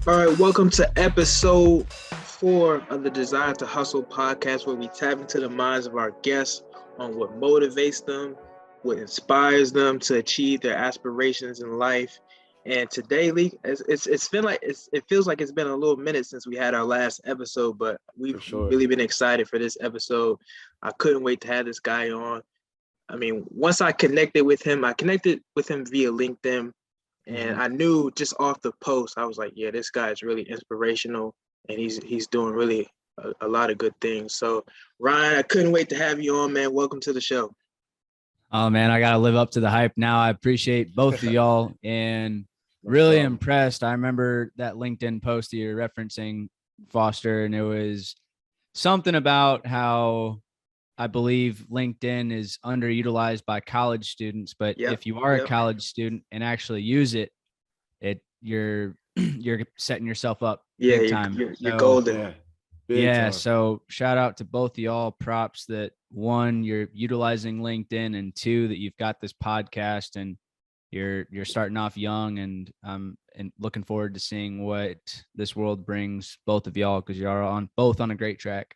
All right, welcome to episode 4 of the Desire to Hustle podcast, where we tap into the minds of our guests on what motivates them, what inspires them to achieve their aspirations in life. And today, Lee, it's been like it feels like it's been a little minute since we had our last episode, but For we've sure. really been excited for this episode. I couldn't wait to have this guy on. I mean, once I connected with him via LinkedIn, and hmm I knew just off the post, I was like, yeah, this guy is really inspirational, and he's doing really a lot of good things. So, Ryan, I couldn't wait to have you on, man. Welcome to the show. Oh man, I got to live up to the hype now. I appreciate both of y'all and No really problem. impressed. I remember that LinkedIn post you're referencing, Foster, and it was something about how I believe LinkedIn is underutilized by college students, but Yep, if you are a yep, college student and actually use it, you're you're setting yourself up yeah. big You're time. you're, you're So golden. Yeah, big yeah, time. so shout out to both of y'all. Props that one, you're utilizing LinkedIn, and two, that you've got this podcast and you're starting off young, and looking forward to seeing what this world brings both of y'all, because you're on both on a great track.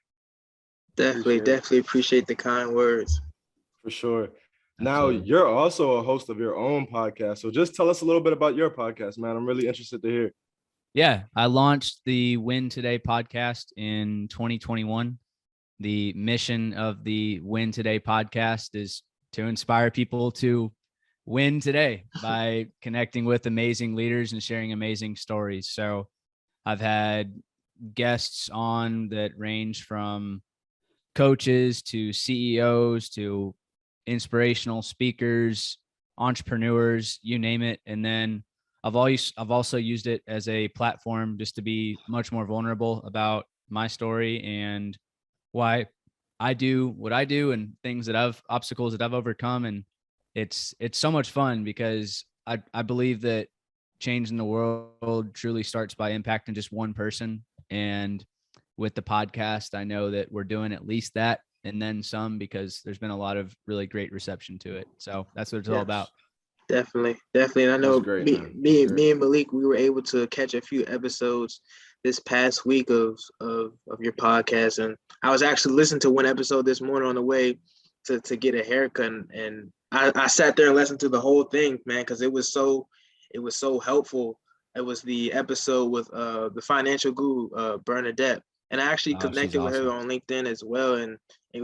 Definitely, Appreciate it. definitely appreciate the kind words. For sure. Now Absolutely. you're also a host of your own podcast. So just tell us a little bit about your podcast, man. I'm really interested to hear. Yeah, I launched the Win Today podcast in 2021. The mission of the Win Today podcast is to inspire people to win today by connecting with amazing leaders and sharing amazing stories. So I've had guests on that range from coaches to CEOs to inspirational speakers, entrepreneurs, you name it. And then I've also used it as a platform just to be much more vulnerable about my story and why I do what I do and things that obstacles that I've overcome. And it's so much fun because I believe that change in the world truly starts by impacting just one person. And with the podcast, I know that we're doing at least that and then some, because there's been a lot of really great reception to it. So that's what it's all about. Yes, definitely, definitely. And I That's know great, me, man. That's me, great. me and Malik, we were able to catch a few episodes this past week of your podcast, and I was actually listening to one episode this morning on the way to get a haircut, and I sat there and listened to the whole thing, man, because it was so helpful. It was the episode with the financial guru Bernadette, and I actually Oh, she's connected with her awesome. on LinkedIn as well, and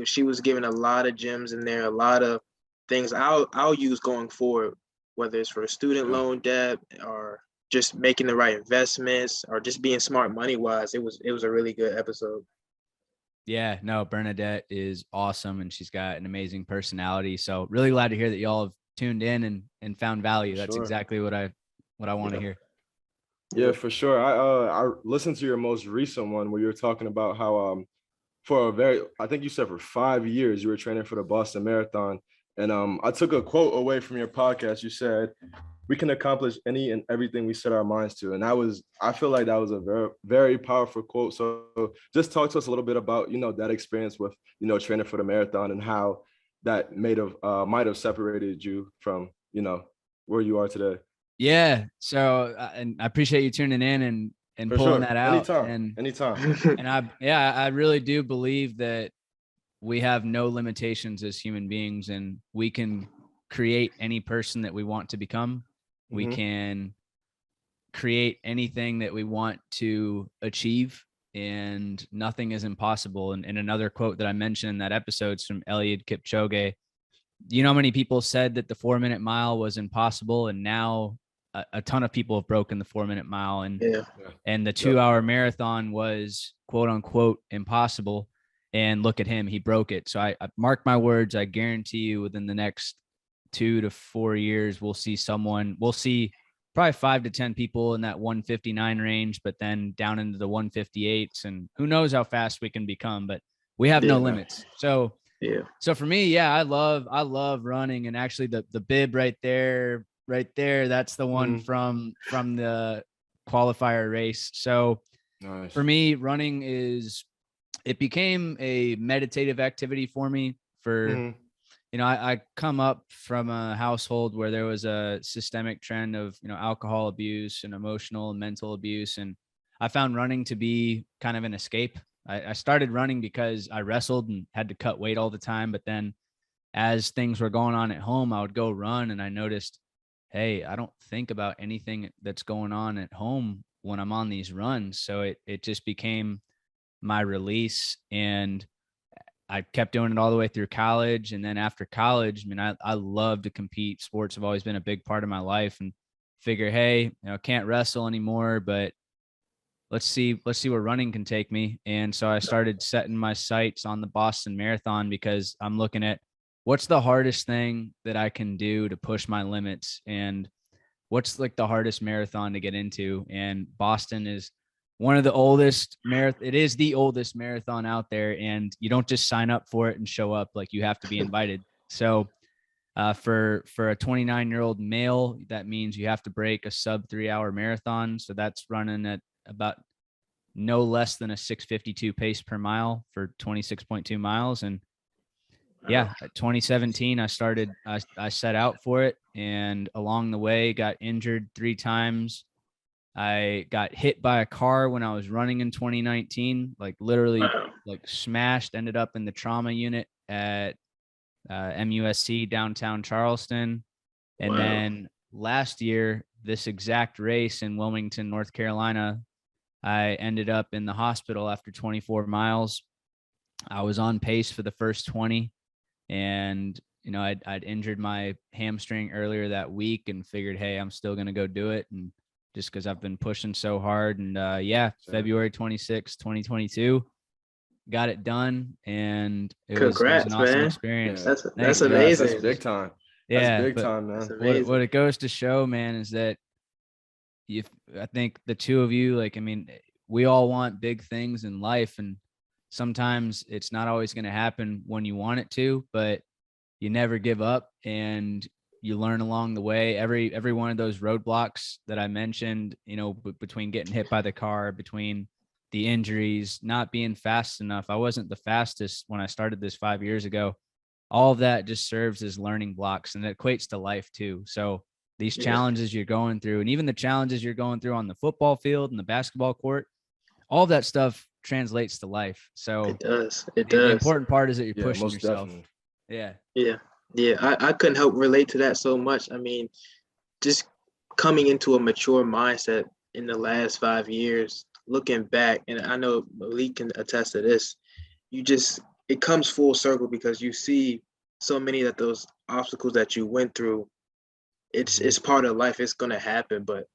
she was giving a lot of gems in there, a lot of things I'll use going forward, whether it's for student Yeah. loan debt or just making the right investments or just being smart money wise. It was a really good episode. Yeah, no, Bernadette is awesome and she's got an amazing personality. So really glad to hear that y'all have tuned in and found For value. That's sure. exactly what I want to Yeah, hear. Yeah, yeah, for sure. I listened to your most recent one where you were talking about how for a very, I think you said for 5 years you were training for the Boston Marathon. And I took a quote away from your podcast. You said, "We can accomplish any and everything we set our minds to." And I feel like that was a very, very powerful quote. So just talk to us a little bit about, that experience with, training for the marathon and how that might have separated you from, where you are today. Yeah. So and I appreciate you tuning in and For pulling sure. that out. Anytime. And Anytime. and I really do believe that we have no limitations as human beings, and we can create any person that we want to become. We hmm can create anything that we want to achieve, and nothing is impossible. And another quote that I mentioned in that episode is from Eliud Kipchoge. You know how many people said that the 4 minute mile was impossible, and now a ton of people have broken the 4 minute mile, yeah, Yeah. and the Yep. 2 hour marathon was quote unquote impossible. And look at him, he broke it. So I mark my words, I guarantee you within the next 2 to 4 years, we'll see probably 5 to 10 people in that 159 range, but then down into the 158s. And who knows how fast we can become, but we have no yeah, Yeah. limits. So for me, yeah, I love running. And actually the bib right there, that's the one hmm from the qualifier race. So for Nice. me, running it became a meditative activity for me. For hmm I come up from a household where there was a systemic trend of, alcohol abuse and emotional and mental abuse. And I found running to be kind of an escape. I started running because I wrestled and had to cut weight all the time. But then as things were going on at home, I would go run and I noticed, hey, I don't think about anything that's going on at home when I'm on these runs. So it just became my release, and I kept doing it all the way through college. And then after college, I mean, I love to compete. Sports have always been a big part of my life, and figure, hey, can't wrestle anymore, but let's see where running can take me. And so I started setting my sights on the Boston Marathon, because I'm looking at what's the hardest thing that I can do to push my limits, and what's like the hardest marathon to get into. And Boston is one of the oldest it is the oldest marathon out there, and you don't just sign up for it and show up. Like, you have to be invited. So for a 29-year-old male, that means you have to break a sub 3-hour marathon. So that's running at about no less than a 6:52 pace per mile for 26.2 miles. And yeah, 2017, I set out for it, and along the way got injured 3 times. I got hit by a car when I was running in 2019, like literally like smashed, ended up in the trauma unit at MUSC downtown Charleston. And then last year, this exact race in Wilmington, North Carolina, I ended up in the hospital after 24 miles. I was on pace for the first 20, and I'd injured my hamstring earlier that week and figured, hey, I'm still going to go do it. And just because I've been pushing so hard. And February 26, 2022, got it done. And it was an awesome experience. Yeah, that's amazing. That's big time. Yeah. That's big time, man. What it goes to show, man, is that I think the two of you, like, I mean, we all want big things in life, and sometimes it's not always going to happen when you want it to, but you never give up and you learn along the way. Every one of those roadblocks that I mentioned, between getting hit by the car, between the injuries, not being fast enough. I wasn't the fastest when I started this 5 years ago. All of that just serves as learning blocks, and it equates to life too. So these challenges you're going through, and even the challenges you're going through on the football field and the basketball court, all of that stuff translates to life. So it does. The important part is that you're pushing yourself. Definitely. Yeah. I couldn't help relate to that so much. I mean, just coming into a mature mindset in the last 5 years, looking back, and I know Malik can attest to this, it comes full circle, because you see so many of those obstacles that you went through. It's part of life. It's going to happen. But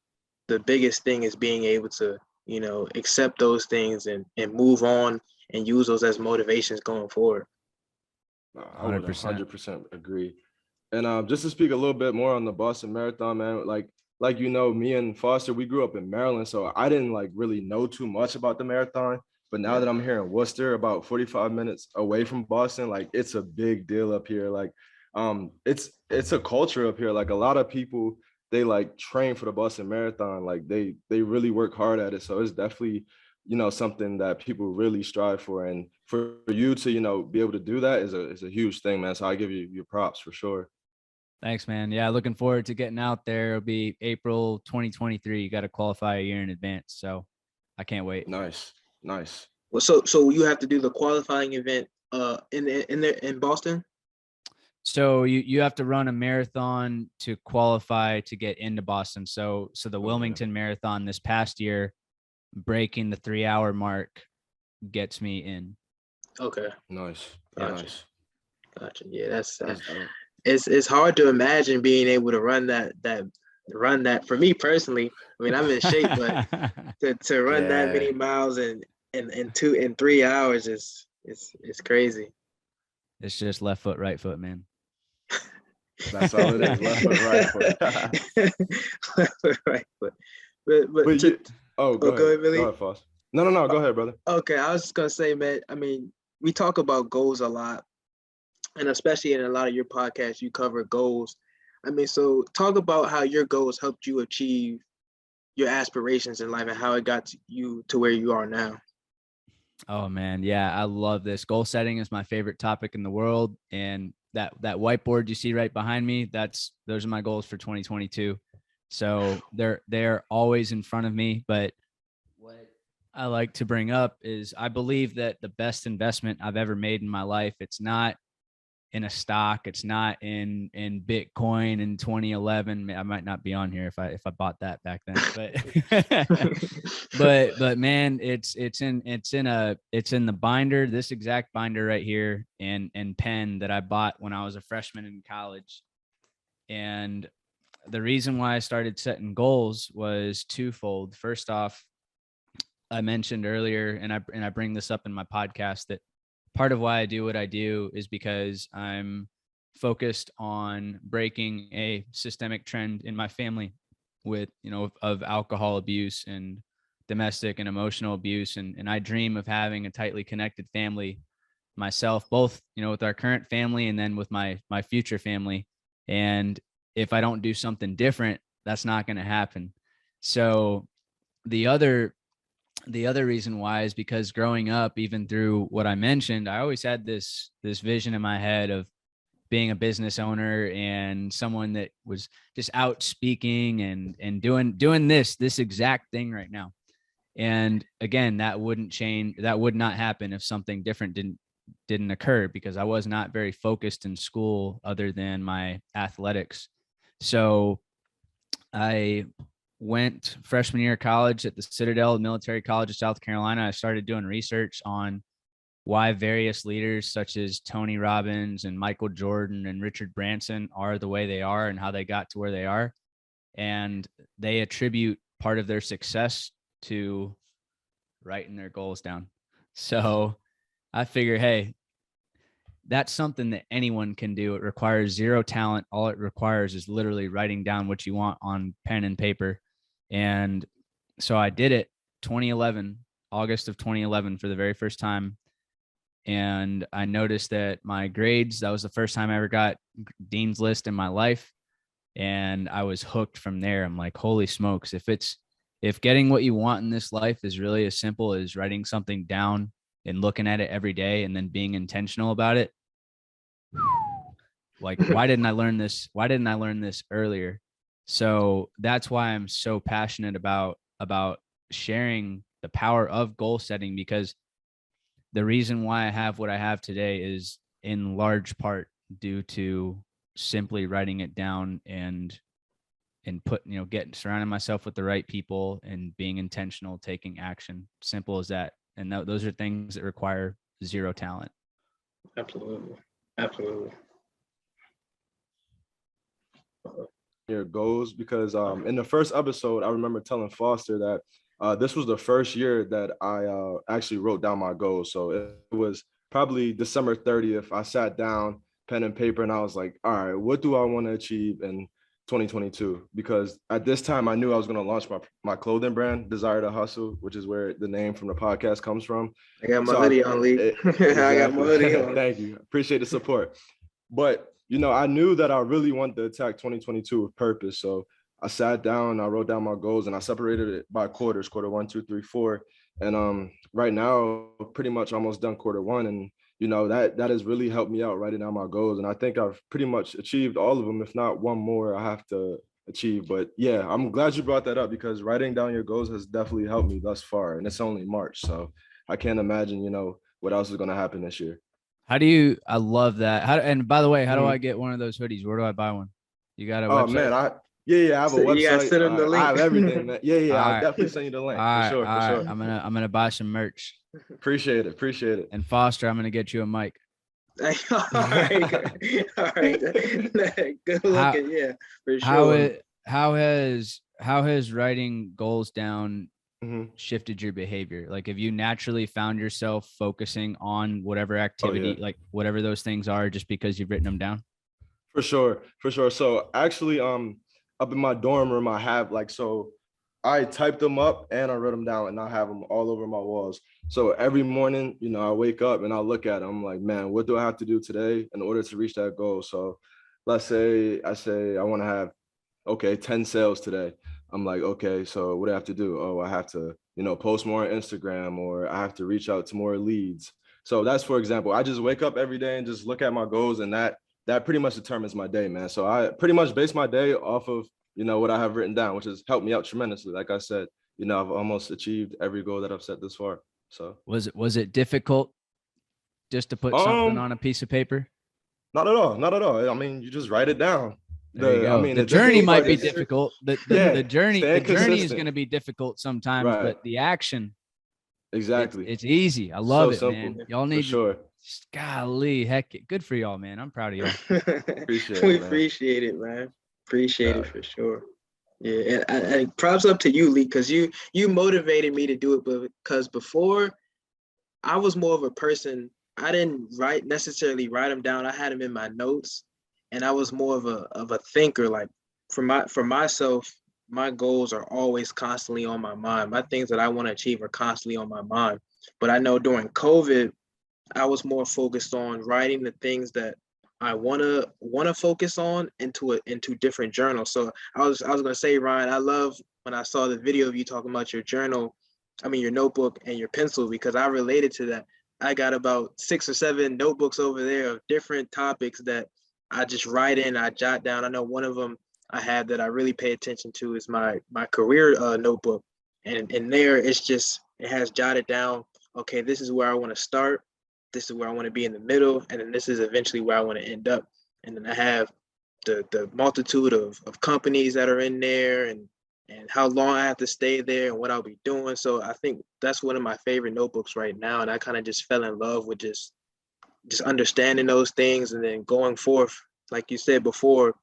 the biggest thing is being able to, accept those things and move on and use those as motivations going forward. I would 100% agree. And just to speak a little bit more on the Boston Marathon, man, like me and Foster, we grew up in Maryland, so I didn't really know too much about the marathon. But now that I'm here in Worcester, about 45 minutes away from Boston, it's a big deal up here. It's a culture up here. Like, a lot of people, they train for the Boston Marathon. They really work hard at it. So it's definitely, something that people really strive for. And for you to, be able to do that is a huge thing, man. So I give you your props for sure. Thanks, man. Yeah, looking forward to getting out there. It'll be April 2023. You got to qualify a year in advance. So I can't wait. Nice. Well, so you have to do the qualifying event in Boston? So you have to run a marathon to qualify to get into Boston. So the Wilmington Marathon this past year, breaking the 3-hour mark, gets me in. Okay. Nice. Gotcha. Yeah, it's hard to imagine being able to run that for me personally. I mean, I'm in shape, but to run that many miles in 3 hours is crazy. It's just left foot, right foot, man. That's all it is. Left foot, right foot. Left foot, right foot. Go ahead, Billy. Go ahead, Foss. No. Go ahead, brother. Okay, I was just gonna say, man. I mean, we talk about goals a lot, and especially in a lot of your podcasts, you cover goals. I mean, so talk about how your goals helped you achieve your aspirations in life and how it got you to where you are now. Oh man, yeah, I love this. Goal setting is my favorite topic in the world, and that whiteboard you see right behind me, those are my goals for 2022. So they're always in front of me. But I like to bring up is I believe that the best investment I've ever made in my life, it's not in a stock, it's not in Bitcoin in 2011. I might not be on here if I bought that back then, but man, it's in the binder, this exact binder right here, and pen that I bought when I was a freshman in college. And the reason why I started setting goals was twofold. First off, I mentioned earlier, and I bring this up in my podcast, that part of why I do what I do is because I'm focused on breaking a systemic trend in my family with, of alcohol abuse and domestic and emotional abuse. And I dream of having a tightly connected family myself, both, with our current family and then with my future family. And if I don't do something different, that's not going to happen. So the other reason why is because growing up, even through what I mentioned, I always had this vision in my head of being a business owner and someone that was just out speaking and doing this exact thing right now. And again, that wouldn't change. That would not happen if something different didn't occur, because I was not very focused in school other than my athletics. So I went freshman year of college at the Citadel Military College of South Carolina. I started doing research on why various leaders such as Tony Robbins and Michael Jordan and Richard Branson are the way they are and how they got to where they are. And they attribute part of their success to writing their goals down. So I figure, hey, that's something that anyone can do. It requires zero talent. All it requires is literally writing down what you want on pen and paper. And so I did it 2011, August of 2011 for the very first time. And I noticed that my grades, that was the first time I ever got Dean's List in my life. And I was hooked from there. I'm like, holy smokes, if getting what you want in this life is really as simple as writing something down and looking at it every day and then being intentional about it, like, why didn't I learn this? Why didn't I learn this earlier? So that's why I'm so passionate about sharing the power of goal setting, because the reason why I have what I have today is in large part due to simply writing it down and getting surrounding myself with the right people and being intentional, taking action. Simple as that. And those are things that require zero talent. Absolutely. Your goals, because in the first episode, I remember telling Foster that this was the first year that I actually wrote down my goals. So it was probably December 30th. I sat down, pen and paper, and I was like, all right, what do I want to achieve in 2022? Because at this time I knew I was going to launch my clothing brand, Desire to Hustle, which is where the name from the podcast comes from. I got my hoodie on, Lee. Exactly. I got my hoodie on. Thank you. Appreciate the support. But I knew that I really wanted to attack 2022 with purpose. So I sat down, I wrote down my goals, and I separated it by quarters, quarter 1, 2, 3, 4. And right now, pretty much almost done quarter 1. And, that has really helped me out, writing down my goals. And I think I've pretty much achieved all of them, if not one more I have to achieve. But yeah, I'm glad you brought that up, because writing down your goals has definitely helped me thus far. And it's only March. So I can't imagine, what else is going to happen this year. I love that. And by the way, how do I get one of those hoodies? Where do I buy one? You got a website? Man, I have a website. You gotta send them the link. I have everything, man. Yeah. All I'll right. definitely send you the link. For sure. I'm gonna buy some merch. Appreciate it. And Foster, I'm gonna get you a mic. All right. Good looking, yeah, for sure. How has writing goals down shifted your behavior? Like, have you naturally found yourself focusing on whatever activity, like whatever those things are, just because you've written them down? For sure. So actually, up in my dorm room, I typed them up and I wrote them down, and I have them all over my walls. So every morning, I wake up and I look at them. I'm like, man, what do I have to do today in order to reach that goal? So let's say I want to have, 10 sales today. I'm like, okay, so what do I have to do? Oh, I have to, post more on Instagram, or I have to reach out to more leads. So that's, for example, I just wake up every day and just look at my goals, and that pretty much determines my day, man. So I pretty much base my day off of, what I have written down, which has helped me out tremendously. Like I said, I've almost achieved every goal that I've set this far. So Was it difficult just to put something um on a piece of paper? not at all, not at all. I mean, you just write it down. There you go. The The journey difficult might part be is difficult. yeah, The journey staying is consistent. going to be difficult sometimes, Right. but the action, Exactly. it's easy. I love So it, man. simple. Y'all For need to, sure. golly, heck, good for y'all, man. I'm proud of y'all. Appreciate We it, man. appreciate it, man. Appreciate it Yeah. for sure. Yeah, and props up to you, Lee, because you motivated me to do it. But because before, I was more of a person. I didn't necessarily write them down. I had them in my notes, and I was more of a thinker. Like for myself, my goals are always constantly on my mind. My things that I want to achieve are constantly on my mind. But I know during COVID, I was more focused on writing the things that I wanna focus on into different journals. So I was gonna say, Ryan, I love when I saw the video of you talking about your journal, I mean your notebook and your pencil, because I related to that. I got about 6 or 7 notebooks over there of different topics that I just write in, I jot down. I know one of them I have that I really pay attention to is my career notebook, and in there it has jotted down. Okay, this is where I want to start, this is where I want to be in the middle, and then this is eventually where I want to end up. And then I have the multitude of companies that are in there, and how long I have to stay there and what I'll be doing. So I think that's one of my favorite notebooks right now. And I kind of just fell in love with just understanding those things, and then going forth, like you said before,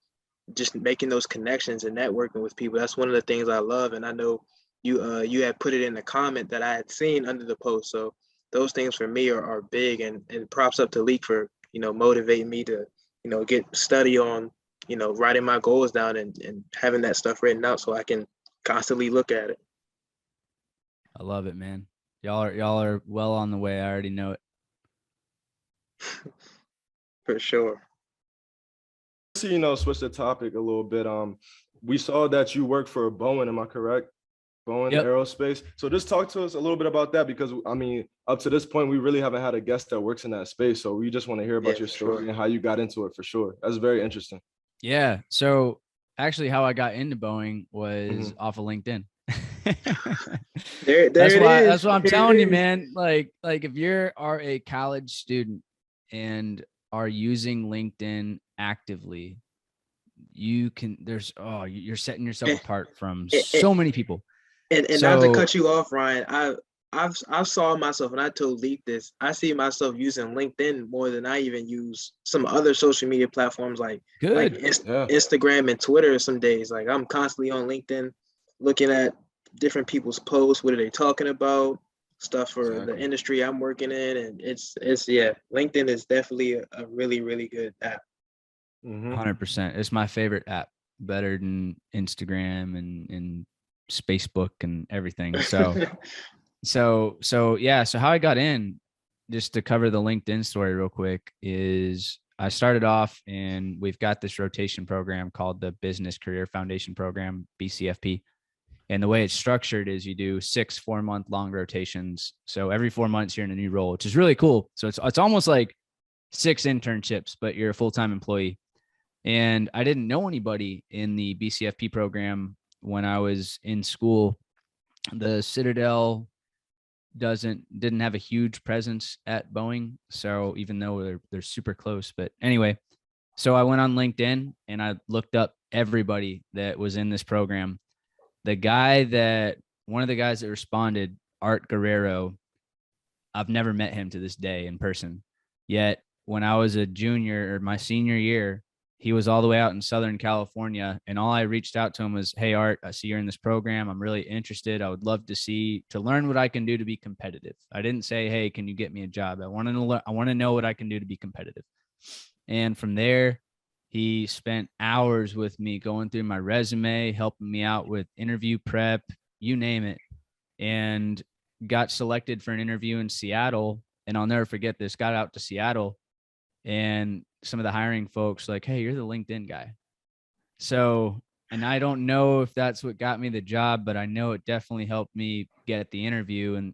just making those connections and networking with people. That's one of the things I love. And I know you had put it in the comment that I had seen under the post. So those things for me are big, and props up to Leak for, motivating me to, get study on, writing my goals down, and having that stuff written out so I can constantly look at it. I love it, man. Y'all are well on the way. I already know it. For sure. To, switch the topic a little bit. We saw that you work for Boeing, am I correct? Boeing Yep. Aerospace. So just talk to us a little bit about that, because I mean, up to this point, we really haven't had a guest that works in that space. So we just want to hear about your story and how you got into it, for sure. That's very interesting. Yeah. So actually how I got into Boeing was off of LinkedIn. There That's it why is. that's what I'm There telling it you, is. man. Like if you are a college student and are using LinkedIn actively, you're setting yourself And, apart from and, so many people. and not to cut you off, Ryan, I've saw myself, and I told Leak this. I see myself using LinkedIn more than I even use some other social media platforms like Instagram and Twitter. Some days, like I'm constantly on LinkedIn, looking at different people's posts. What are they talking about? Stuff for the industry I'm working in, and it's yeah. LinkedIn is definitely a really, really good app. 100%. It's my favorite app, better than Instagram and Facebook and everything. So yeah. So how I got in, just to cover the LinkedIn story real quick, is I started off, and we've got this rotation program called the Business Career Foundation Program, BCFP. And the way it's structured is you do 6 4-month long rotations. So every 4 months you're in a new role, which is really cool. So it's almost like 6 internships, but you're a full-time employee. And I didn't know anybody in the BCFP program when I was in school. The Citadel didn't have a huge presence at Boeing. So even though they're super close, but anyway, so I went on LinkedIn and I looked up everybody that was in this program. One of the guys that responded, Art Guerrero, I've never met him to this day in person. Yet when I was a junior or my senior year, he was all the way out in Southern California. And all I reached out to him was, hey, Art, I see you're in this program. I'm really interested. I would love to learn what I can do to be competitive. I didn't say, hey, can you get me a job? I want to know what I can do to be competitive. And from there, he spent hours with me going through my resume, helping me out with interview prep, you name it, and got selected for an interview in Seattle. And I'll never forget this. Got out to Seattle, and some of the hiring folks like, hey, you're the LinkedIn guy. So, and I don't know if that's what got me the job, but I know it definitely helped me get the interview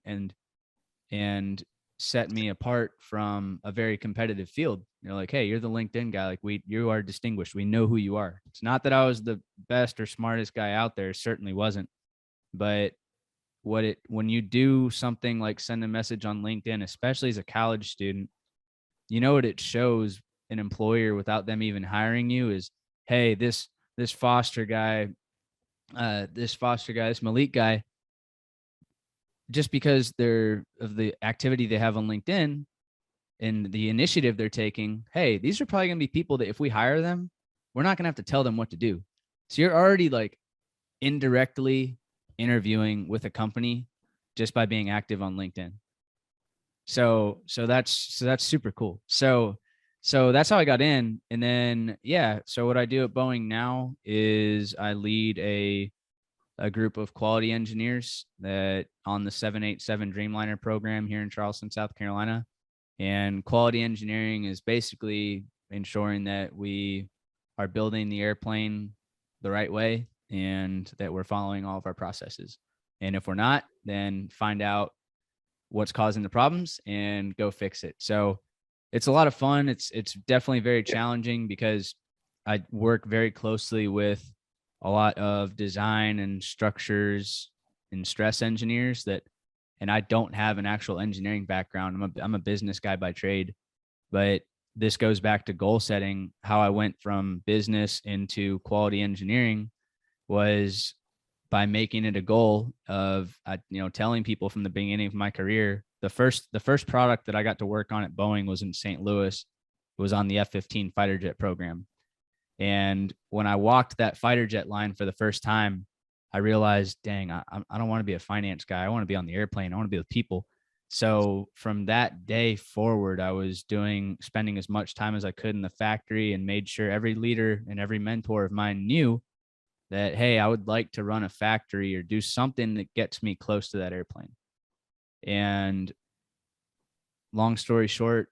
and set me apart from a very competitive field. You're like, hey, you're the LinkedIn guy. Like you are distinguished. We know who you are. It's not that I was the best or smartest guy out there. Certainly wasn't, but when you do something like send a message on LinkedIn, especially as a college student, what it shows an employer without them even hiring you is, hey, this Foster guy, this Malik guy, just because they're of the activity they have on LinkedIn and the initiative they're taking, hey, these are probably going to be people that if we hire them, we're not going to have to tell them what to do. So you're already like indirectly interviewing with a company just by being active on LinkedIn. So that's super cool. So that's how I got in. And then, so what I do at Boeing now is I lead a group of quality engineers that on the 787 Dreamliner program here in Charleston, South Carolina. And quality engineering is basically ensuring that we are building the airplane the right way and that we're following all of our processes. And if we're not, then find out what's causing the problems and go fix it. So it's a lot of fun. It's definitely very challenging because I work very closely with a lot of design and structures and stress engineers and I don't have an actual engineering background. I'm a business guy by trade, but this goes back to goal setting. How I went from business into quality engineering was by making it a goal of, telling people from the beginning of my career, the first product that I got to work on at Boeing was in St. Louis. It was on the F-15 fighter jet program. And when I walked that fighter jet line for the first time, I realized, dang, I don't want to be a finance guy. I want to be on the airplane. I want to be with people. So from that day forward, I was spending as much time as I could in the factory and made sure every leader and every mentor of mine knew that, hey, I would like to run a factory or do something that gets me close to that airplane. And long story short,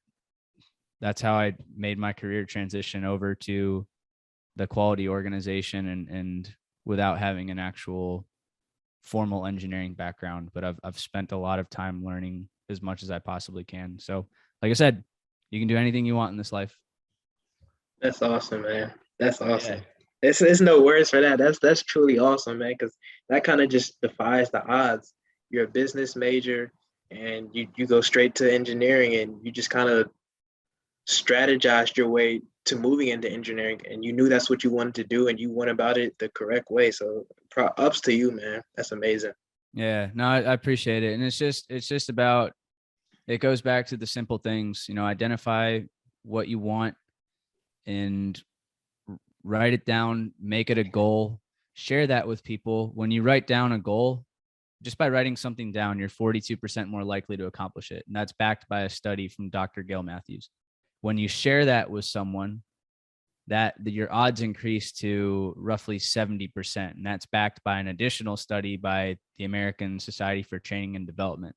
that's how I made my career transition over to the quality organization and without having an actual formal engineering background, but I've spent a lot of time learning as much as I possibly can. So like I said, you can do anything you want in this life. That's awesome, man. That's awesome. Yeah. It's no words for that. That's truly awesome, man, because that kind of just defies the odds. You're a business major and you go straight to engineering and you just kind of strategized your way to moving into engineering and you knew that's what you wanted to do and you went about it the correct way. So ups to you, man. That's amazing. Yeah, no, I appreciate it. And it's just about, it goes back to the simple things, identify what you want and write it down, make it a goal, share that with people. When you write down a goal, just by writing something down, you're 42% more likely to accomplish it. And that's backed by a study from Dr. Gail Matthews. When you share that with someone, that your odds increase to roughly 70%. And that's backed by an additional study by the American Society for Training and Development.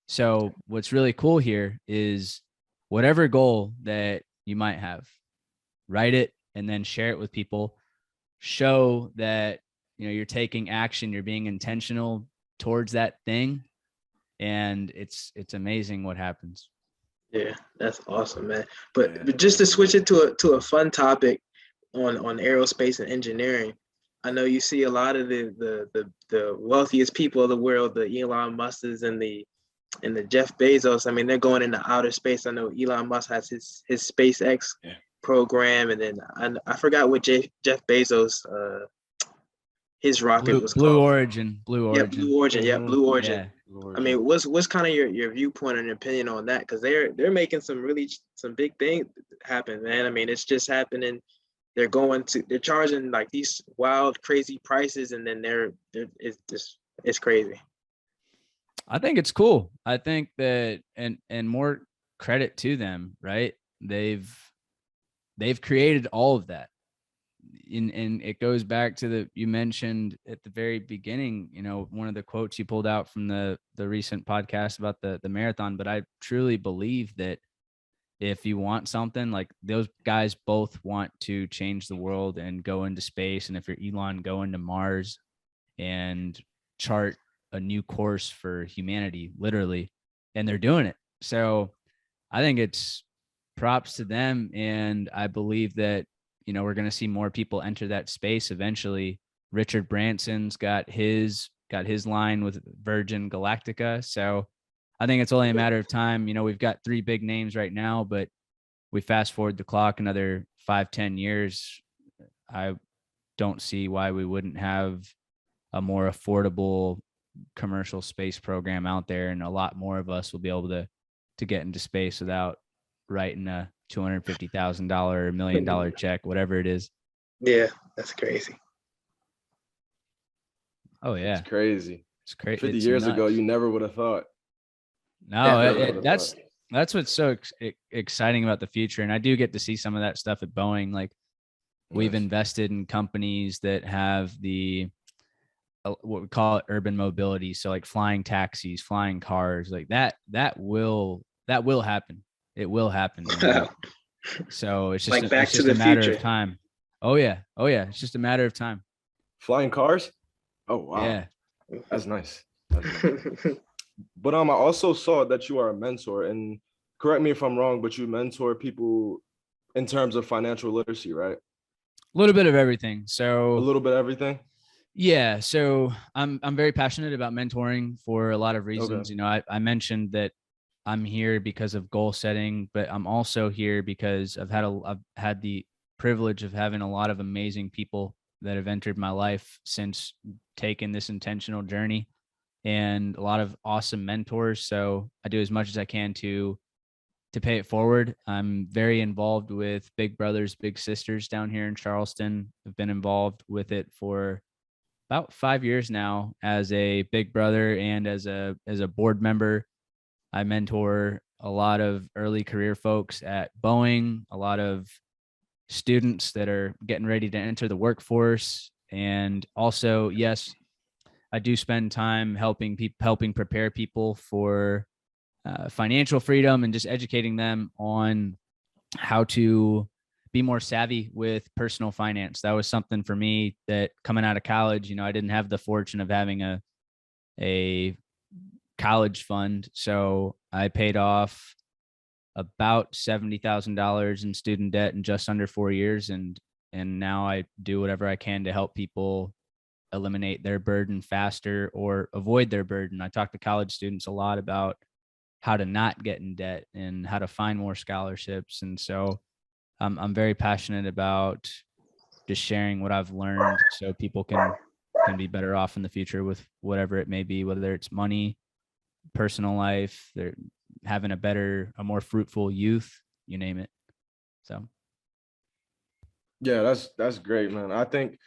So what's really cool here is whatever goal that you might have, write it and then share it with people. Show that, you're taking action, you're being intentional towards that thing. And it's amazing what happens. Yeah, that's awesome, man. But just to switch it to a fun topic on aerospace and engineering, I know you see a lot of the wealthiest people of the world, the Elon Musks and the Jeff Bezos. I mean, they're going into outer space. I know Elon Musk has his SpaceX program, and then I forgot what Jeff Bezos his rocket was Blue called. Origin. Blue Origin. Yeah, Blue Origin. Yeah, Blue Origin. Yeah. I mean, what's kind of your viewpoint and opinion on that? Because they're making some big things happen, man. I mean, it's just happening. They're charging like these wild, crazy prices, and then it's crazy. I think it's cool. I think that and more credit to them, right? They've created all of that. And it goes back to you mentioned at the very beginning, one of the quotes you pulled out from the recent podcast about the marathon. But I truly believe that if you want something, like those guys both want to change the world and go into space. And if you're Elon, go into Mars and chart a new course for humanity, literally. And they're doing it. So I think it's props to them. And I believe that, we're going to see more people enter that space eventually. Richard Branson's got his got his line with Virgin Galactica. So I think it's only a matter of time. We've got 3 big names right now, but we fast forward the clock another 5-10 years. I don't see why we wouldn't have a more affordable commercial space program out there, and a lot more of us will be able to get into space without writing a $250,000 $1 million check, whatever it is. Yeah, that's crazy. Oh yeah, It's crazy. It's crazy. 50 years ago, you never would have thought. No, that's what's so exciting about the future. And I do get to see some of that stuff at Boeing. Like, we've invested in companies that have the what we call it urban mobility. So like flying taxis, flying cars, like that will happen. It will happen. So it's just like Back it's to just the a matter Future. of time. Oh yeah. It's just a matter of time. Flying cars? Oh wow. Yeah. That's nice. But I also saw that you are a mentor, and correct me if I'm wrong, but you mentor people in terms of financial literacy, right? A little bit of everything. So a little bit of everything. Yeah. So I'm very passionate about mentoring for a lot of reasons. Okay. I mentioned that I'm here because of goal setting, but I'm also here because I've had the privilege of having a lot of amazing people that have entered my life since taking this intentional journey, and a lot of awesome mentors. So I do as much as I can to pay it forward. I'm very involved with Big Brothers Big Sisters down here in Charleston. I've been involved with it for about 5 years now as a big brother and as a board member. I mentor a lot of early career folks at Boeing, a lot of students that are getting ready to enter the workforce. And also, yes, I do spend time helping prepare people for financial freedom and just educating them on how to be more savvy with personal finance. That was something for me that coming out of college, I didn't have the fortune of having a college fund. So I paid off about $70,000 in student debt in just under 4 years. And now I do whatever I can to help people eliminate their burden faster or avoid their burden. I talk to college students a lot about how to not get in debt and how to find more scholarships. And so I'm very passionate about just sharing what I've learned so people can be better off in the future with whatever it may be, whether it's money, personal life, they're having a more fruitful youth, you name it. So. Yeah, that's great, man. I think,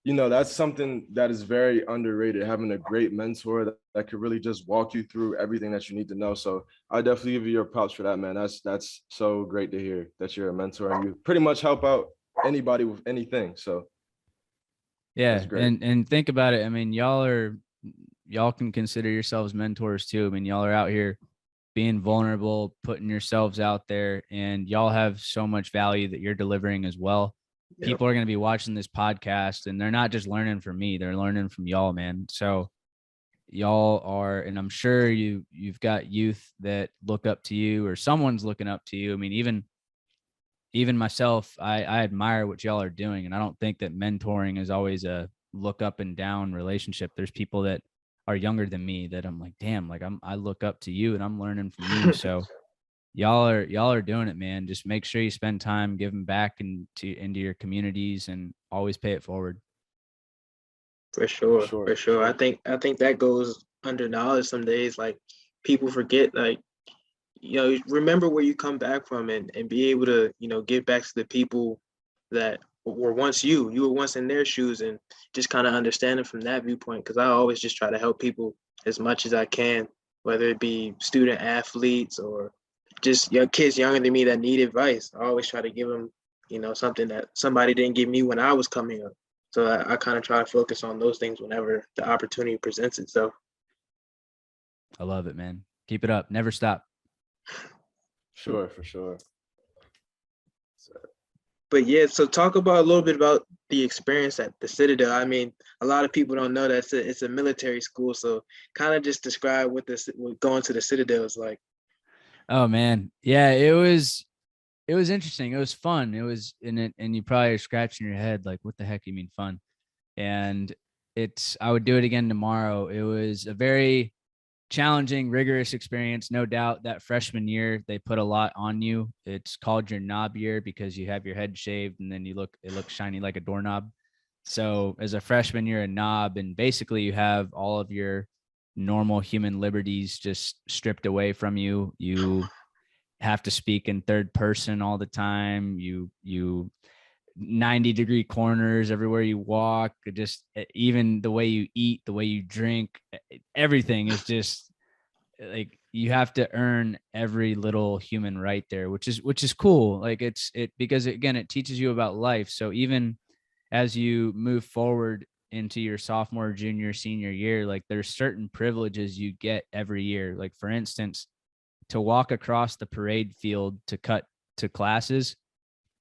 that's something that is very underrated, having a great mentor that could really just walk you through everything that you need to know. So I definitely give you your props for that, man. That's so great to hear that you're a mentor and you pretty much help out anybody with anything. So yeah, that's great. And think about it. I mean, y'all can consider yourselves mentors too. I mean, y'all are out here being vulnerable, putting yourselves out there, and y'all have so much value that you're delivering as well. Yep. People are going to be watching this podcast and they're not just learning from me, they're learning from y'all, man. So y'all are, and I'm sure you've got youth that look up to you or someone's looking up to you. I mean, even myself, I admire what y'all are doing. And I don't think that mentoring is always a look up and down relationship. There's people that are younger than me that I'm like, damn, like I look up to you and I'm learning from you. So y'all are doing it, man. Just make sure you spend time giving back into your communities and always pay it forward. For sure. I think that goes under knowledge some days. Like, people forget, like, remember where you come back from and be able to, give back to the people that were once you were once in their shoes, and just kind of understand it from that viewpoint. Because I always just try to help people as much as I can, whether it be student athletes or just kids younger than me that need advice. I always try to give them, something that somebody didn't give me when I was coming up. So I kind of try to focus on those things whenever the opportunity presents itself. I love it, man. Keep it up. Never stop. Sure, for sure. But yeah, so talk about a little bit about the experience at the Citadel. I mean, a lot of people don't know that it's a military school. So kind of just describe what going to the Citadel is like. Oh man. Yeah, it was interesting. It was fun. It was and you probably are scratching your head like, what the heck do you mean fun? And I would do it again tomorrow. It was a very challenging, rigorous experience. No doubt that freshman year, they put a lot on you. It's called your knob year because you have your head shaved and then it looks shiny like a doorknob. So as a freshman, you're a knob, and basically you have all of your normal human liberties just stripped away from you. You have to speak in third person all the time. You 90-degree corners everywhere you walk. Just even the way you eat, the way you drink, everything is just like you have to earn every little human right there, which is cool. Like it because again, it teaches you about life. So even as you move forward into your sophomore, junior, senior year, like there's certain privileges you get every year. Like for instance, to walk across the parade field to cut to classes,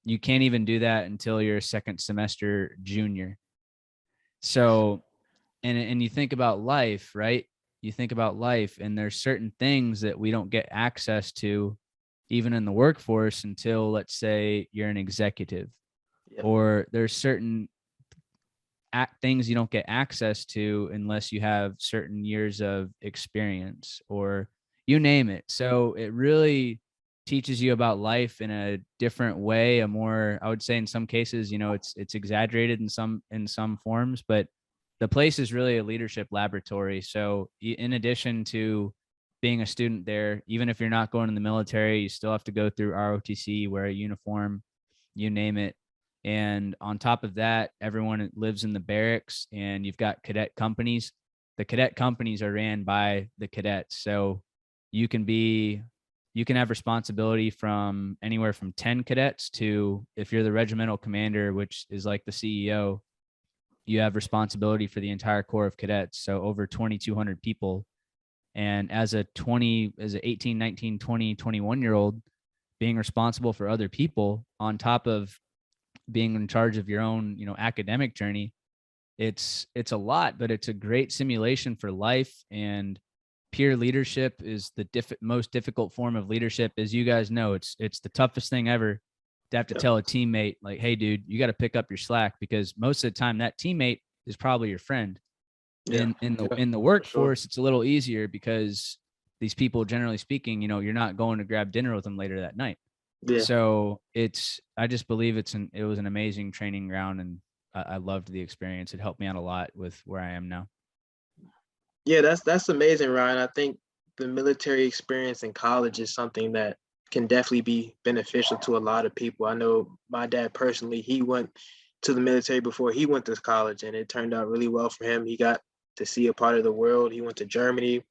you can't even do that until you're a second semester junior. So, and you think about life, right? You think about life, and there's certain things that we don't get access to even in the workforce until, let's say, you're an executive. Yep. Or there's certain things you don't get access to unless you have certain years of experience, or you name it. So it really teaches you about life in a different way, a more, I would say in some cases, it's exaggerated in some forms, but the place is really a leadership laboratory. So in addition to being a student there, even if you're not going in the military, you still have to go through ROTC, wear a uniform, you name it. And on top of that, everyone lives in the barracks, and you've got cadet companies. The cadet companies are ran by the cadets. So you can have responsibility from anywhere from 10 cadets to, if you're the regimental commander, which is like the CEO, you have responsibility for the entire corps of cadets. So over 2,200 people. And as an 18, 19, 20, 21-year-old, being responsible for other people on top of being in charge of your own, academic journey, it's a lot, but it's a great simulation for life. And peer leadership is the most difficult form of leadership. As you guys know, it's the toughest thing ever to have to tell a teammate, like, hey dude, you got to pick up your slack, because most of the time that teammate is probably your friend. In the workforce, sure, it's a little easier because these people, generally speaking, you're not going to grab dinner with them later that night. Yeah. So I just believe it was an amazing training ground, and I loved the experience. It helped me out a lot with where I am now. Yeah, that's amazing, Ryan. I think the military experience in college is something that can definitely be beneficial to a lot of people. I know my dad personally, he went to the military before he went to college, and it turned out really well for him. He got to see a part of the world. He went to Germany,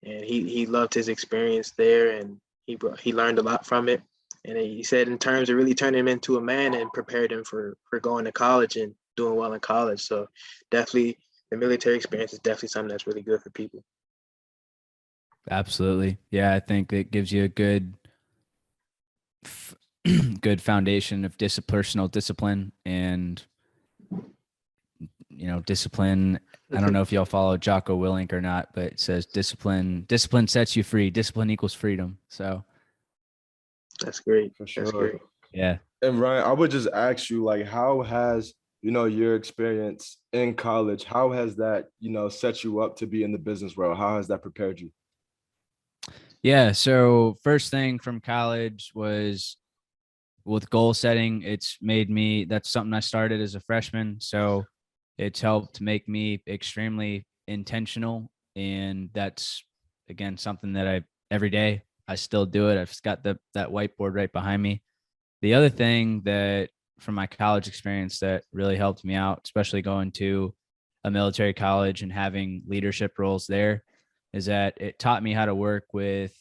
and he loved his experience there, and he learned a lot from it. And he said in terms of really turning him into a man and prepared him for going to college and doing well in college. So definitely the military experience is definitely something that's really good for people. Absolutely. Yeah, I think it gives you a good foundation of personal discipline and, discipline. I don't know if y'all follow Jocko Willink or not, but it says discipline sets you free. Discipline equals freedom. So that's great. For sure. That's great. Yeah. And Ryan, I would just ask you, like, how has, your experience in college, how has that, set you up to be in the business world? How has that prepared you? Yeah. So first thing from college was with goal setting. That's something I started as a freshman. So it's helped make me extremely intentional. And that's, again, something that every day I still do it. I've just got that whiteboard right behind me. The other thing that from my college experience that really helped me out, especially going to a military college and having leadership roles there, is that it taught me how to work with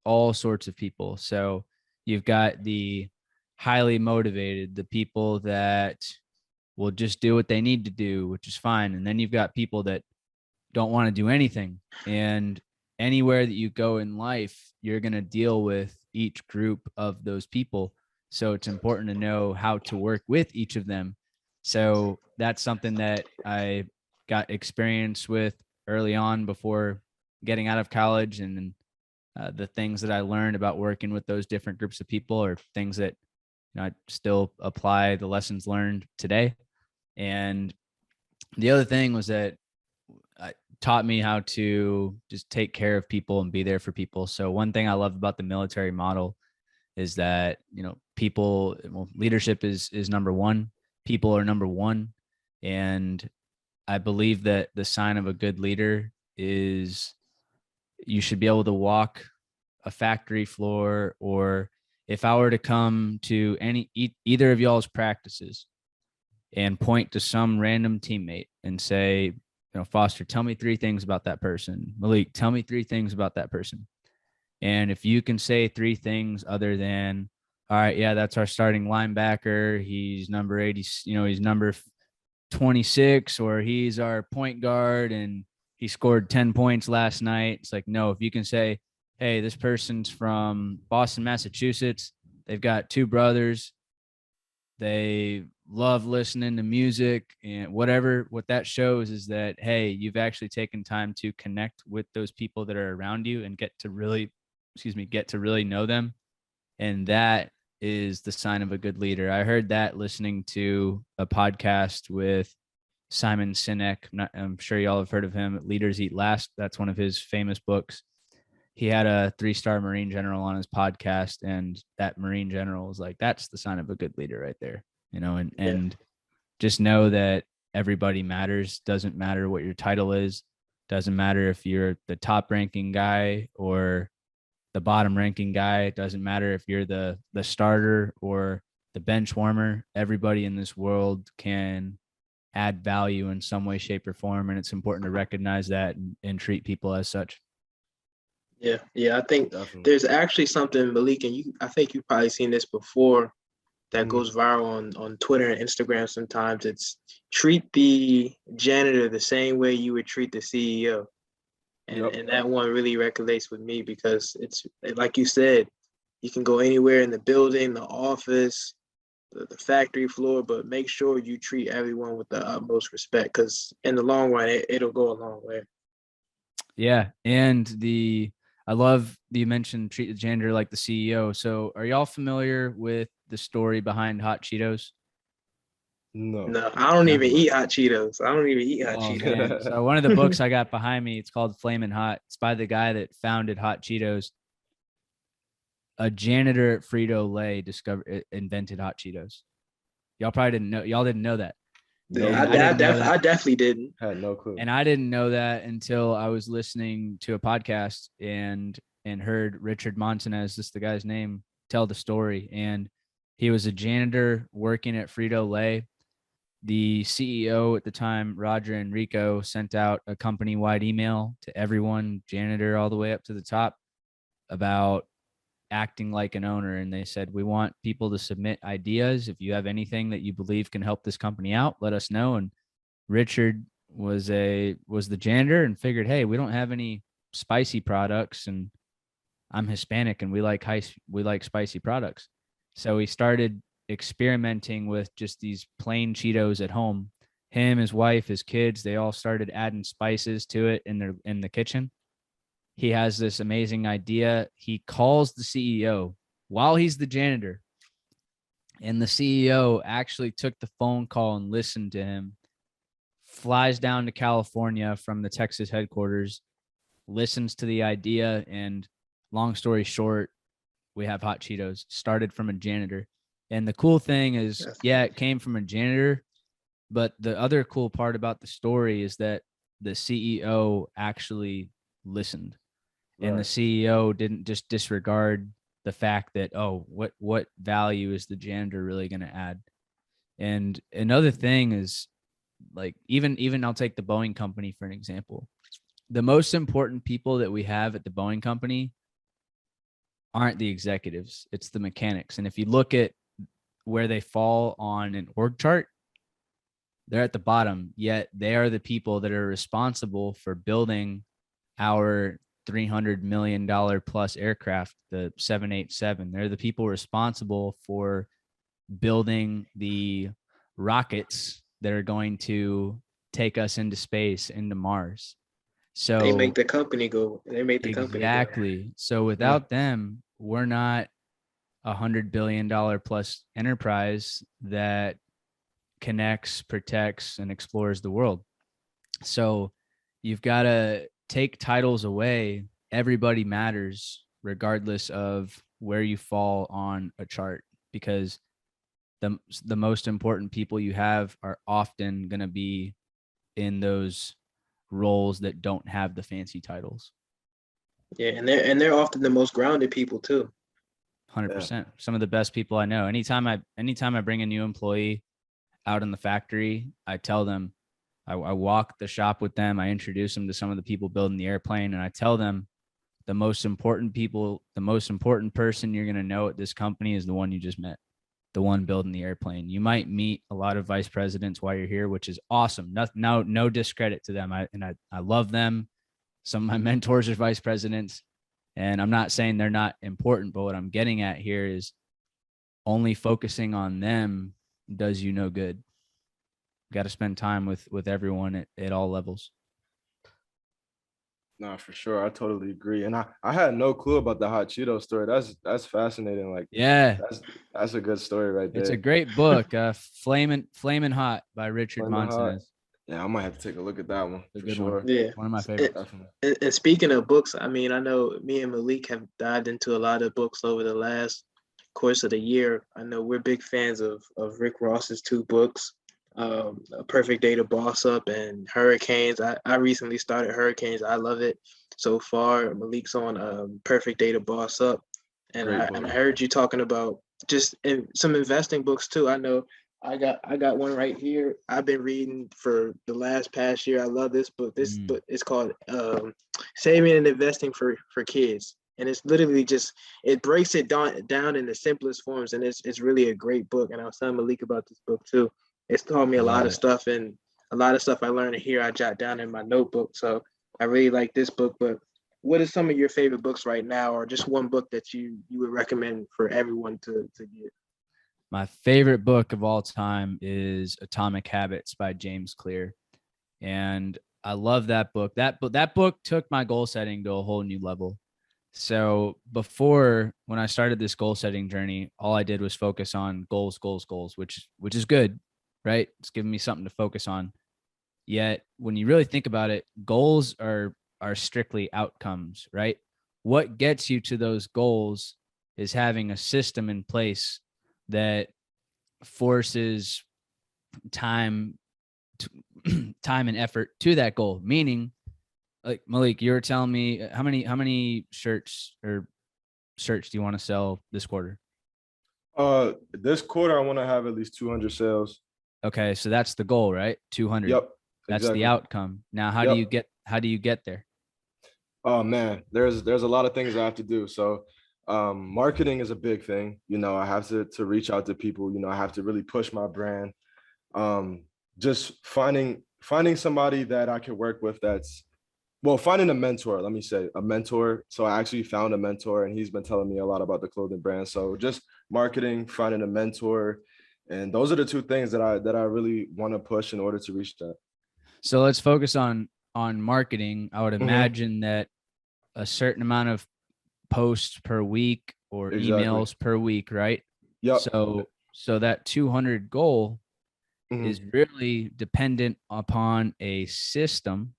all sorts of people. So you've got the highly motivated, the people that will just do what they need to do, which is fine. And then you've got people that don't want to do anything. And anywhere that you go in life, you're going to deal with each group of those people. So it's important to know how to work with each of them. So that's something that I got experience with early on before getting out of college. And the things that I learned about working with those different groups of people are things that I still apply the lessons learned today. And the other thing was that taught me how to just take care of people and be there for people. So one thing I love about the military model is that, people, leadership is number one. People are number one. And I believe that the sign of a good leader is you should be able to walk a factory floor, or if I were to come to either of y'all's practices and point to some random teammate and say, Foster, tell me 3 things about that person. Malik, tell me 3 things about that person. And if you can say 3 things other than, all right, yeah, that's our starting linebacker, he's number 80, he's number 26, or he's our point guard and he scored 10 points last night. It's like, no, if you can say, hey, this person's from Boston, Massachusetts, they've got 2 brothers, they love listening to music, and whatever, what that shows is that, hey, you've actually taken time to connect with those people that are around you and get to really know them. And that is the sign of a good leader. I heard that listening to a podcast with Simon Sinek. I'm sure y'all have heard of him. Leaders Eat Last. That's one of his famous books. He had a 3-star Marine general on his podcast, and that Marine general was like, that's the sign of a good leader right there. And just know that everybody matters. Doesn't matter what your title is. Doesn't matter if you're the top ranking guy or the bottom ranking guy. It doesn't matter if you're the starter or the bench warmer. Everybody in this world can add value in some way, shape, or form. And it's important to recognize that and treat people as such. Yeah. I think Definitely. there's actually something, Malik, and I think you've probably seen this before, that goes viral on Twitter and Instagram sometimes. It's treat the janitor the same way you would treat the CEO. And that one really resonates with me because it's like you said, you can go anywhere in the building, the office, the factory floor, but make sure you treat everyone with the utmost respect, because in the long run, it'll go a long way. Yeah. And I love that you mentioned treat the janitor like the CEO. So are y'all familiar with the story behind Hot Cheetos? No, I don't even eat hot Cheetos. I don't even eat hot Cheetos. Man. So one of the books I got behind me, it's called Flamin' Hot. It's by the guy that founded Hot Cheetos. A janitor at Frito-Lay invented Hot Cheetos. Y'all probably didn't know. Y'all didn't know that. No, I definitely didn't. Had no clue. And I didn't know that until I was listening to a podcast and heard Richard Montanez, this is the guy's name, tell the story. And he was a janitor working at Frito-Lay. The CEO at the time, Roger Enrico, sent out a company-wide email to everyone, janitor all the way up to the top, about acting like an owner. And they said, we want people to submit ideas. If you have anything that you believe can help this company out, let us know. And Richard was the janitor and figured, hey, we don't have any spicy products, and I'm Hispanic and we like spicy products. So he started experimenting with just these plain Cheetos at home. Him, his wife, his kids, they all started adding spices to it in the kitchen. He has this amazing idea. He calls the CEO while he's the janitor, and the CEO actually took the phone call and listened to him, flies down to California from the Texas headquarters, listens to the idea, and long story short, we have Hot Cheetos. Started from a janitor. And the cool thing is, it came from a janitor, but the other cool part about the story is that the CEO actually listened. And the CEO didn't just disregard the fact that, what value is the janitor really going to add? And another thing is, like, even I'll take the Boeing company for an example. The most important people that we have at the Boeing company aren't the executives, it's the mechanics. And if you look at where they fall on an org chart, they're at the bottom, yet they are the people that are responsible for building our $300 million plus aircraft, the 787. They're the people responsible for building the rockets that are going to take us into space, into Mars. So they make the company go. They make the company go. Exactly. So without them, we're not $100 billion plus enterprise that connects, protects, and explores the world. So you've got to take titles away. Everybody matters regardless of where you fall on a chart, because the most important people you have are often going to be in those roles that don't have the fancy titles. Yeah, and they're often the most grounded people too. 100%. Some of the best people I know. Anytime I bring a new employee out in the factory, I tell them, I walk the shop with them. I introduce them to some of the people building the airplane, and I tell them the most important person you're going to know at this company is the one you just met, the one building the airplane. You might meet a lot of vice presidents while you're here, which is awesome. No discredit to them. I love them. Some of my mentors are vice presidents, and I'm not saying they're not important, but what I'm getting at here is only focusing on them does you no good. Got to spend time with everyone at all levels. No, for sure. I totally agree. And I had no clue about the hot Cheeto story. That's fascinating. Like, Yeah, that's a good story right there. it's a great book. Flamin' Hot by Richard Flamin' Hot. Montanez. Yeah, I might have to take a look at that one A for good sure. one. Yeah. One of my favorites. Definitely. And speaking of books, I mean, I know me and Malik have dived into a lot of books over the last course of the year. I know we're big fans of Rick Ross's two books, A Perfect Day to Boss Up and Hurricanes. I recently started Hurricanes. I love it so far. Malik's on Perfect Day to Boss Up. And Great I book. heard you talking about just some investing books too. I know I got one right here. I've been reading for the past year. I love this book. This book is called Saving and Investing for Kids. And it's literally just, it breaks it down in the simplest forms, and it's really a great book. And I was telling Malik about this book too. It's taught me a lot of stuff, and a lot of stuff I learned here I jot down in my notebook. So I really like this book. But what are some of your favorite books right now, or just one book that you would recommend for everyone to get? My favorite book of all time is Atomic Habits by James Clear. And I love that book. That book took my goal setting to a whole new level. So before, when I started this goal setting journey, all I did was focus on goals, which is good, right? It's giving me something to focus on. Yet when you really think about it, goals are strictly outcomes, right? What gets you to those goals is having a system in place that forces time and effort to that goal. Meaning, like Malik, you were telling me how many shirts do you want to sell this quarter? This quarter I want to have at least 200 sales. Okay, so that's the goal, right? 200. Yep. That's exactly. the outcome. Now, how do you get there? Oh man, there's a lot of things I have to do. So marketing is a big thing. You know, I have to reach out to people. You know, I have to really push my brand. Just finding somebody that I can work with finding a mentor, let me say a mentor. So I actually found a mentor, and he's been telling me a lot about the clothing brand. So just marketing, finding a mentor, and those are the two things that I really want to push in order to reach that. So let's focus on marketing. I would imagine that a certain amount of posts per week or emails per week, right? Yep. So that 200 goal is really dependent upon a system.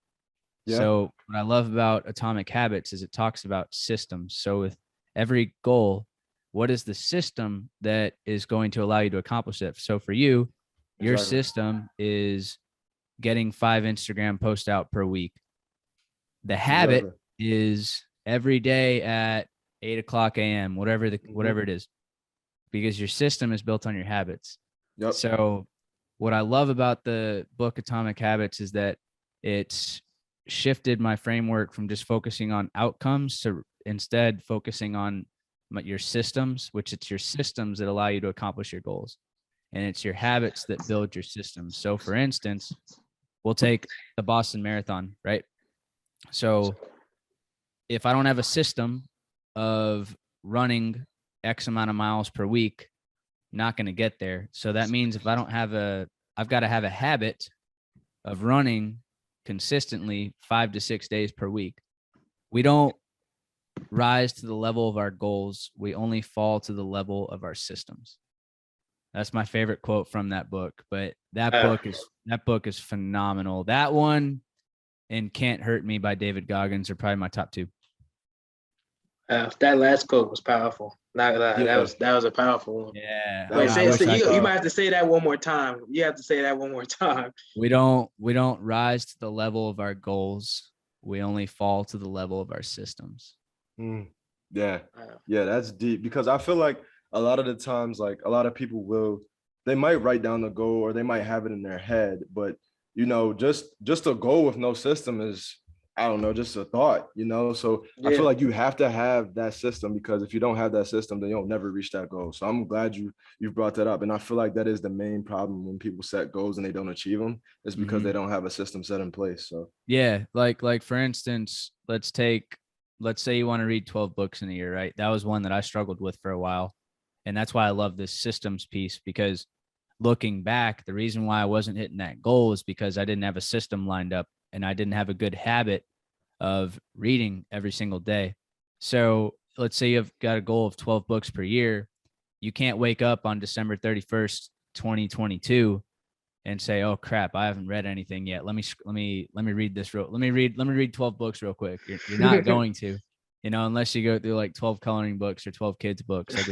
Yeah. So what I love about Atomic Habits is it talks about systems. So with every goal, what is the system that is going to allow you to accomplish it? So for you, your system is getting 5 Instagram posts out per week. The habit is every day at 8:00 a.m., whatever it is, because your system is built on your habits. Yep. So what I love about the book Atomic Habits is that it's shifted my framework from just focusing on outcomes to instead focusing on your systems, which it's your systems that allow you to accomplish your goals. And it's your habits that build your systems. So for instance, we'll take the Boston Marathon, right? So if I don't have a system of running X amount of miles per week, I'm not going to get there. So that means if I don't have I've got to have a habit of running consistently 5 to 6 days per week. We don't rise to the level of our goals. We only fall to the level of our systems. That's my favorite quote from that book. But that book is phenomenal. That one and Can't Hurt Me by David Goggins are probably my top two. That last quote was powerful. Not gonna lie, Yeah. that was a powerful one. Yeah. That Wait, was say great. you might have to say that one more time. You have to say that one more time. We don't rise to the level of our goals. We only fall to the level of our systems. Yeah. Yeah, that's deep, because I feel like a lot of the times, like a lot of people they might write down the goal or they might have it in their head, but just a goal with no system is, I don't know, just a thought, So I feel like you have to have that system, because if you don't have that system, then you'll never reach that goal. So I'm glad you brought that up. And I feel like that is the main problem when people set goals and they don't achieve them, is because they don't have a system set in place. So yeah, like for instance, let's say you want to read 12 books in a year, right? That was one that I struggled with for a while. And that's why I love this systems piece, because looking back, the reason why I wasn't hitting that goal is because I didn't have a system lined up and I didn't have a good habit of reading every single day. So let's say you've got a goal of 12 books per year. You can't wake up on December 31st, 2022 and say, "Oh crap, I haven't read anything yet. Let me read this let me read 12 books real quick." You're not going to, unless you go through like 12 coloring books or 12 kids books. Like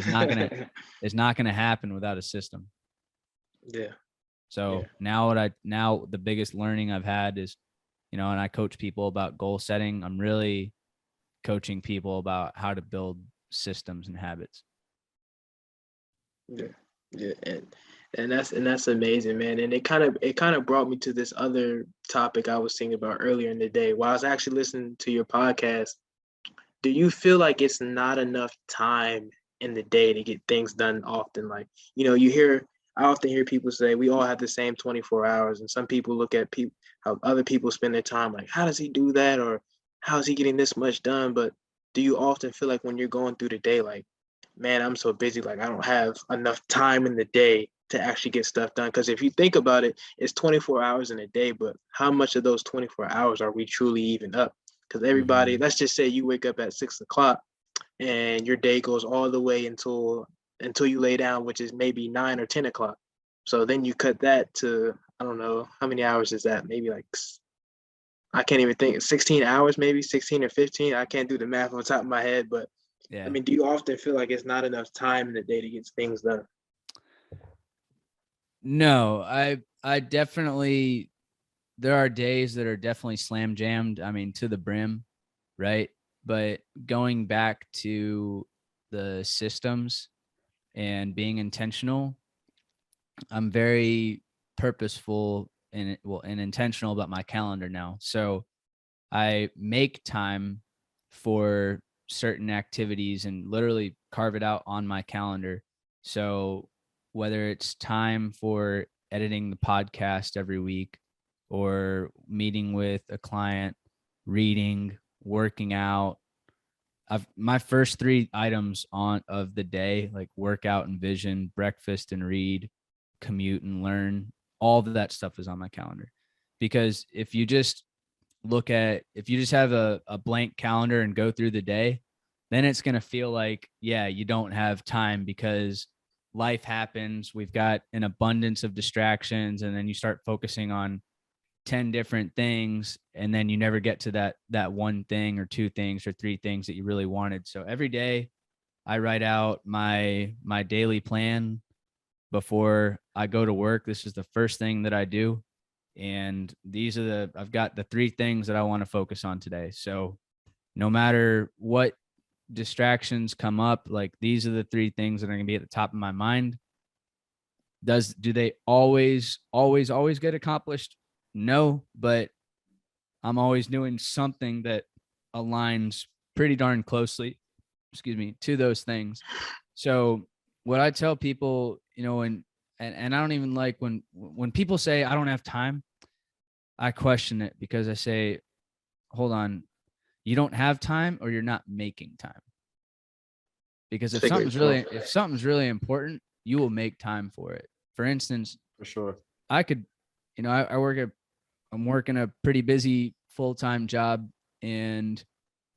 it's not gonna happen without a system. Yeah. So now the biggest learning I've had is, and I coach people about goal setting. I'm really coaching people about how to build systems and habits. Yeah, and that's amazing, man. And it kind of brought me to this other topic I was thinking about earlier in the day while I was actually listening to your podcast. Do you feel like it's not enough time in the day to get things done often? Like, I often hear people say we all have the same 24 hours, and some people look at how other people spend their time, like, how does he do that, or how is he getting this much done? But do you often feel like when you're going through the day, like, man, I'm so busy, like I don't have enough time in the day to actually get stuff done? Because if you think about it, it's 24 hours in a day, but how much of those 24 hours are we truly even up? Because everybody, let's just say you wake up at 6 o'clock and your day goes all the way until you lay down, which is maybe 9 or 10 o'clock. So then you cut that to, I don't know, how many hours is that? Maybe like, I can't even think, 16 hours, maybe 16 or 15. I can't do the math on the top of my head, but yeah. I mean, do you often feel like it's not enough time in the day to get things done? No, I definitely, there are days that are definitely slam jammed. I mean, to the brim, right? But going back to the systems and being intentional, I'm very purposeful and intentional about my calendar now. So I make time for certain activities and literally carve it out on my calendar. So whether it's time for editing the podcast every week or meeting with a client, reading, working out, my first three items of the day, like workout and vision, breakfast and read, commute and learn, all of that stuff is on my calendar. Because if you just have a blank calendar and go through the day, then it's going to feel like, you don't have time because life happens. We've got an abundance of distractions. And then you start focusing on 10 different things. And then you never get to that one thing or two things or three things that you really wanted. So every day I write out my daily plan before I go to work. This is the first thing that I do. And I've got the three things that I want to focus on today. So no matter what distractions come up, like these are the three things that are going to be at the top of my mind. Do they always get accomplished? No, but I'm always doing something that aligns pretty darn closely, to those things. So what I tell people, and I don't even like when people say I don't have time, I question it because I say, hold on, you don't have time or you're not making time. Because if something's really important, you will make time for it. For instance, for sure, I could, I'm working a pretty busy full-time job and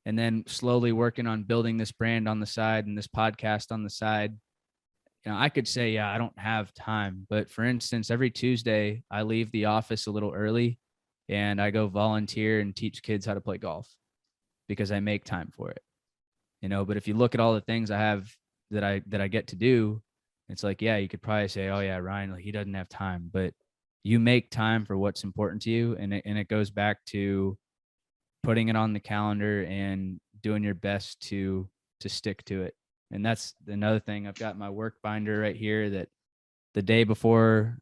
then slowly working on building this brand on the side and this podcast on the side. I could say, I don't have time. But for instance, every Tuesday I leave the office a little early and I go volunteer and teach kids how to play golf because I make time for it. But if you look at all the things I have that I get to do, it's like, yeah, you could probably say, oh yeah, Ryan, like he doesn't have time, but you make time for what's important to you. And it goes back to putting it on the calendar and doing your best to stick to it. And that's another thing. I've got my work binder right here that the day before,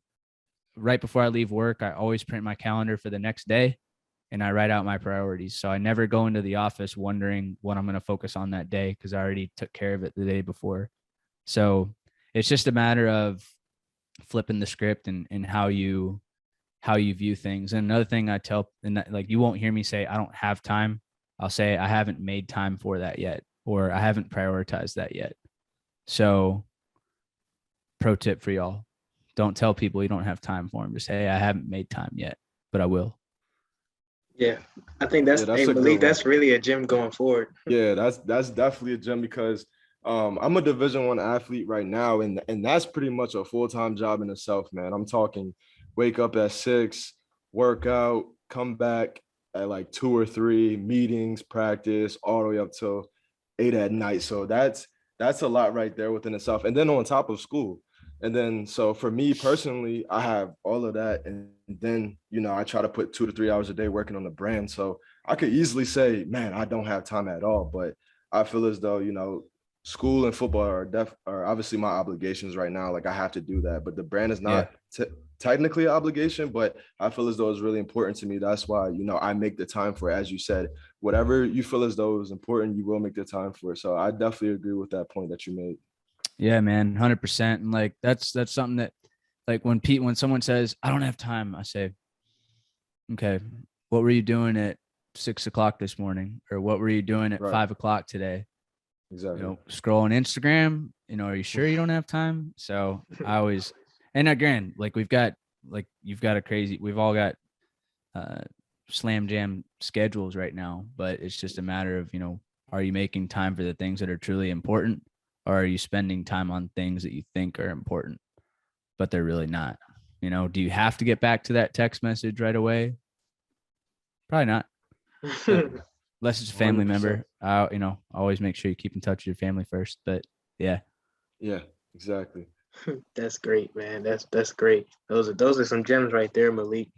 right before I leave work, I always print my calendar for the next day and I write out my priorities. So I never go into the office wondering what I'm going to focus on that day because I already took care of it the day before. So it's just a matter of flipping the script and how you view things. And another thing I tell, and that, like, you won't hear me say I don't have time. I'll say I haven't made time for that yet, or I haven't prioritized that yet. So pro tip for y'all, don't tell people you don't have time for them. Just say, hey, I haven't made time yet, but I will. Yeah, I think that's that's hey, a good Malik, one. that's really a gem going forward. Yeah, that's definitely a gem because I'm a Division I athlete right now, and that's pretty much a full-time job in itself, man. I'm talking wake up at 6, work out, come back at like 2 or 3, meetings, practice, all the way up till 8 at night. So that's a lot right there within itself. And then on top of school. And then so for me personally, I have all of that. And then, I try to put 2 to 3 hours a day working on the brand. So I could easily say, man, I don't have time at all. But I feel as though, school and football are obviously my obligations right now. Like I have to do that. But the brand is not technically an obligation, but I feel as though it's really important to me. That's why, I make the time for it. As you said, whatever you feel as though is important, you will make the time for it. So I definitely agree with that point that you made. Yeah, man, 100%. And like, that's something that, like, when someone says, I don't have time, I say, okay, what were you doing at 6 o'clock this morning? Or what were you doing at 5 o'clock today? Exactly. Scrolling Instagram, are you sure you don't have time? So I always, and again, like we've got, like you've got we've all got slam jam schedules right now, but it's just a matter of, are you making time for the things that are truly important? Or are you spending time on things that you think are important, but they're really not? Do you have to get back to that text message right away? Probably not. Unless it's a family 100%. member. Always make sure you keep in touch with your family first. But yeah. Yeah, exactly. That's great, man. That's great. Those are some gems right there, Malik.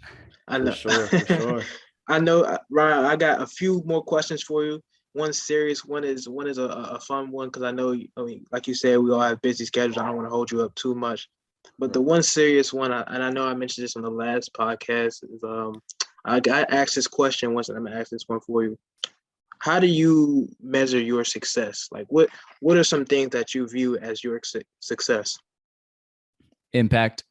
I know. For sure. I know, Ryan. I got a few more questions for you. One serious, one is a fun one because I know. I mean, like you said, we all have busy schedules. I don't want to hold you up too much, but the one serious one, and I know I mentioned this on the last podcast, is I asked this question once, and I'm gonna ask this one for you. How do you measure your success? Like, what are some things that you view as your success? Impact,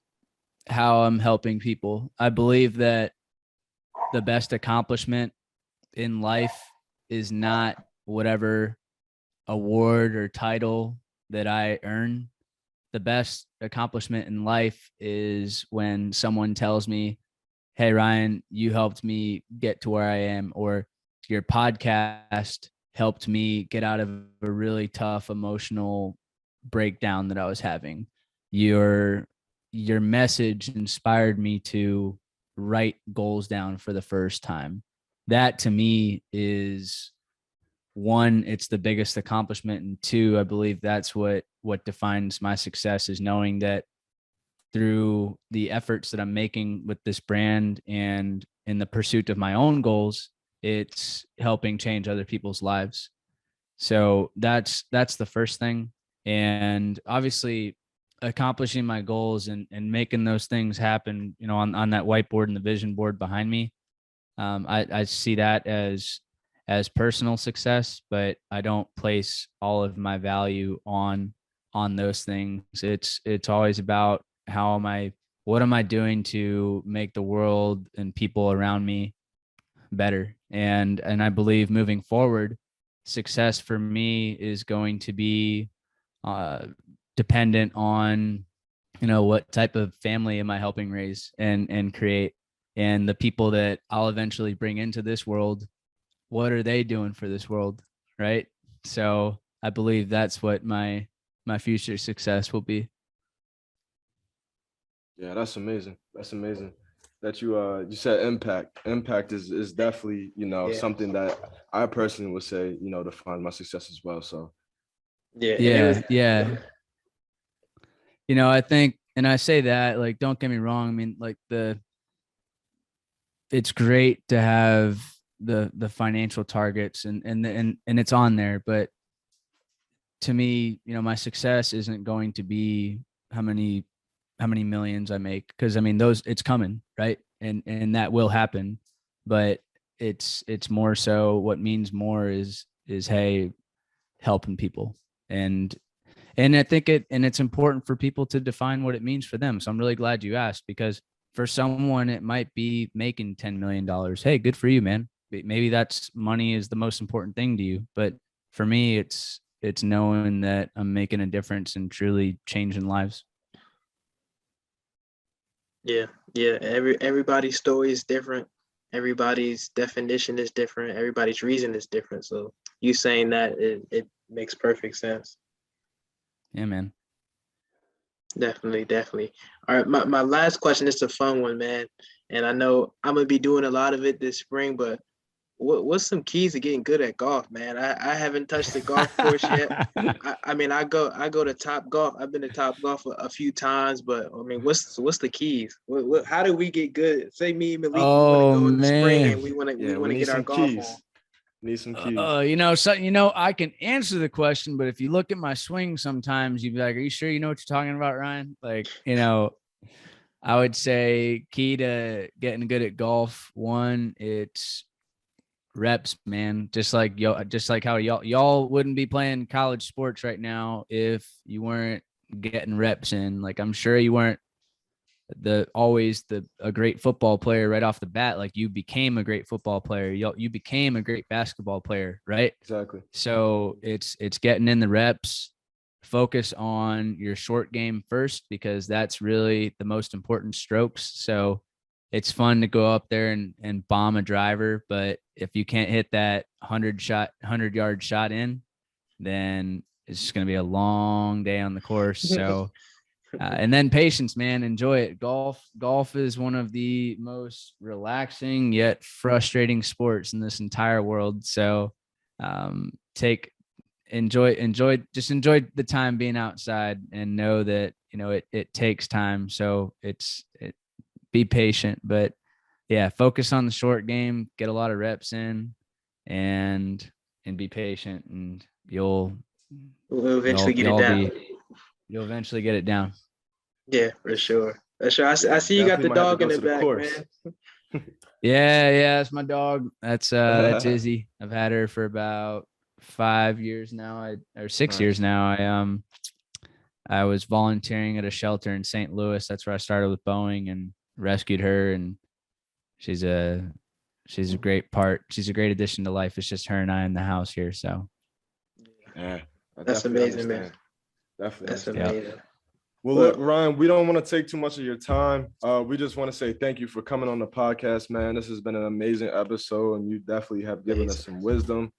how I'm helping people. I believe that the best accomplishment in life is not whatever award or title that I earn. The best accomplishment in life is when someone tells me, hey, Ryan, you helped me get to where I am, or your podcast helped me get out of a really tough emotional breakdown that I was having. Your message inspired me to write goals down for the first time. That to me is, one, it's the biggest accomplishment, and two, I believe that's what defines my success, is knowing that through the efforts that I'm making with this brand and in the pursuit of my own goals, it's helping change other people's lives. So that's the first thing. And obviously accomplishing my goals and making those things happen, on that whiteboard and the vision board behind me. I see that as personal success, but I don't place all of my value on those things. It's always about what am I doing to make the world and people around me better. And I believe moving forward, success for me is going to be dependent on, what type of family am I helping raise and create, and the people that I'll eventually bring into this world, what are they doing for this world, right? So I believe that's what my future success will be. Yeah, that's amazing. That's amazing. that you said impact. Impact is definitely, something that I personally would say, defines my success as well. So yeah. I think, and I say that, like, don't get me wrong. I mean, like, it's great to have the financial targets and it's on there, but to me, my success isn't going to be how many millions I make, because I mean, it's coming, right? And that will happen, but it's more so, what means more is hey, helping people. And I think it's important for people to define what it means for them. So I'm really glad you asked, because for someone, it might be making $10 million. Hey, good for you, man. Maybe that's money is the most important thing to you. But for me, it's knowing that I'm making a difference and truly changing lives. Yeah. Everybody's story is different. Everybody's definition is different. Everybody's reason is different. So you saying that, it makes perfect sense. Yeah, man. Definitely. All right, my last question is a fun one, man. And I know I'm gonna be doing a lot of it this spring, but what's some keys to getting good at golf, man? I haven't touched the golf course yet. I mean, I go to Top Golf. I've been to Top Golf a few times, but I mean, what's the keys? How do we get good? Say me and Malik, we want to go in the spring and we want to get our golf on. Need some keys. I can answer the question, but if you look at my swing, sometimes you'd be like, "Are you sure you know what you're talking about, Ryan?" Like, I would say key to getting good at golf, one, it's reps, man. Just like how y'all wouldn't be playing college sports right now if you weren't getting reps in. Like, I'm sure you weren't a great football player right off the bat. Like, you became a great football player. You became a great basketball player, right? Exactly. So it's getting in the reps. Focus on your short game first, because that's really the most important strokes. So it's fun to go up there and bomb a driver, but if you can't hit that 100-yard shot in, then it's just going to be a long day on the course. So and then patience, man. Enjoy it. Golf is one of the most relaxing yet frustrating sports in this entire world. So enjoy the time being outside, and know that it takes time. So be patient, but yeah, focus on the short game, get a lot of reps in, and be patient, and we'll eventually get it down. You'll eventually get it down. Yeah, for sure. I see you got the dog in the back, man. Yeah, that's my dog. That's Izzy. I've had her for about 5 years now, or 6 years now. I was volunteering at a shelter in St. Louis. That's where I started with Boeing and rescued her, and she's a great part. She's a great addition to life. It's just her and I in the house here. So yeah, that's amazing, man. Definitely. That's amazing. Yeah. Well, look, Ryan, we don't want to take too much of your time. We just want to say thank you for coming on the podcast, man. This has been an amazing episode, and you definitely have given us some wisdom.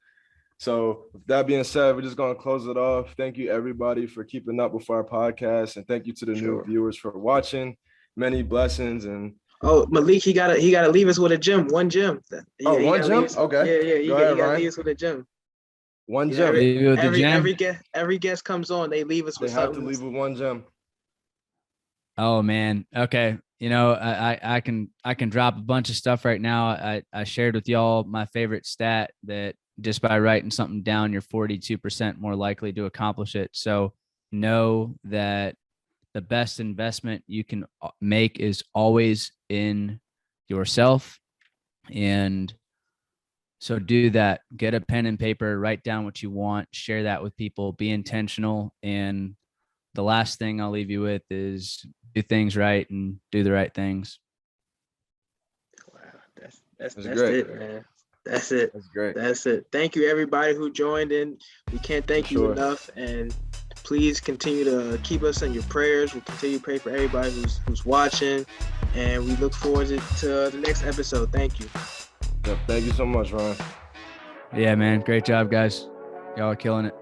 So with that being said, we're just going to close it off. Thank you, everybody, for keeping up with our podcast, and thank you to the new viewers for watching. Many blessings. And Malik, he gotta leave us with a gym. One gym. One gym? Okay. Yeah. You gotta leave us with a gym. One gym. Every guest comes on, they leave us with something. They have to leave with one gym. Oh man. Okay. I can drop a bunch of stuff right now. I shared with y'all my favorite stat, that just by writing something down, you're 42% more likely to accomplish it. So know that the best investment you can make is always in yourself. And so do that. Get a pen and paper, write down what you want, share that with people, be intentional. And the last thing I'll leave you with is do things right and do the right things. Wow. That's great. It, man. That's it. That's great. That's it. Thank you, everybody who joined in. We can't thank you enough. And please continue to keep us in your prayers. We'll continue to pray for everybody who's watching. And we look forward to the next episode. Thank you. Yep, thank you so much, Ryan. Yeah, man. Great job, guys. Y'all are killing it.